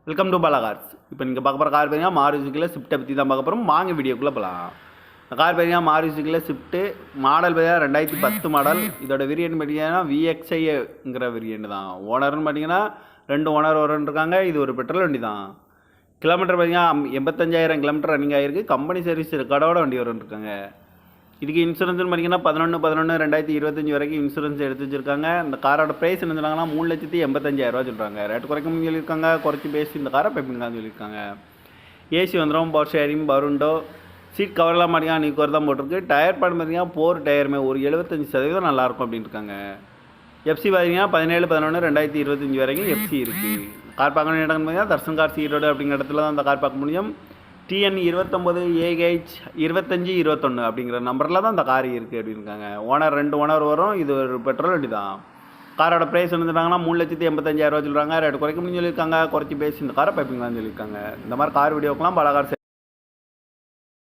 Welcome to Bala cars. இப்போ நீங்கள் பார்க்க போகிற கார் பார்த்தீங்கன்னா மாருதி சுசுக்கியில் ஸ்விஃப்ட்டை பற்றி தான் பார்க்க போகிறோம். வாங்க வீடியோக்குள்ளே போகலாம். இந்த கார் பார்த்தீங்கன்னா மாருதி சுசுக்கியில் ஸ்விஃப்ட்டு மாடல் பார்த்தீங்கன்னா 2010 மாடல். இதோட வேரியன்ட் பார்த்தீங்கன்னா VXIங்கிற வேரியன்ட் தான். ஓனர்னு பார்த்தீங்கன்னா 2 ஓனர் இருக்காங்க. இது ஒரு பெட்ரோல் வண்டி தான். கிலோமீட்டர் பார்த்தீங்கன்னா 85,000 கிலோமீட்டர் ரன்னிங் ஆகிருக்கு. கம்பெனி சர்வீஸ் ரெக்கார்டோட வண்டி இருக்காங்க. இதுக்கு இன்சூரன்ஸ்னு பார்த்தீங்கன்னா 11/11/2025 வரைக்கும் இன்சூரன்ஸ் எடுத்து வச்சுருக்காங்க. இந்த காரோட ப்ரைஸ் என்ன சொல்கிறாங்கன்னா 3,85,000 சொல்கிறாங்க. ரேட் குறைக்கணும்னு சொல்லியிருக்காங்க. குறைச்சி பேசி இந்த காரை பைப்பிங்கன்னு சொல்லியிருக்காங்க. ஏசி வந்துடும், power steering, power window, seat கவர்லாம் பார்த்தீங்கன்னா நீக்கோர் தான் போட்டிருக்கு. டயர் பாடு பார்த்தீங்கன்னா 4 டயருமே ஒரு 75% நல்லாயிருக்கும் அப்படின்னு இருக்காங்க. எஃப்சி பார்த்தீங்கன்னா 17/11/2025 வரைக்கும் எஃப்சி இருக்குது. கார் பார்க்கணும் இடம்னு பார்த்தீங்கன்னா தர்சன் கார் ஈரோடு அப்படிங்கிற இடத்துல தான் அந்த கார் பார்க்க முடியும். TN 29AH 2521 அப்படிங்கிற நம்பரில் தான் இந்த கார் இருக்குது அப்படின்னுருக்காங்க. ஓனர் 2 ஓனர் வரும். இது ஒரு பெட்ரோல் வண்டி தான். காரோட ப்ரைஸ் வந்துட்டாங்கன்னா 3,85,000 சொல்கிறாங்க. ரேட் குறைக்க முடியும்னு சொல்லியிருக்காங்க. குறைச்சி பேசி இந்த காரை பைப்பிங்களான்னு சொல்லியிருக்காங்க. இந்த மாதிரி கார் வீடியோக்கெலாம் பல கார்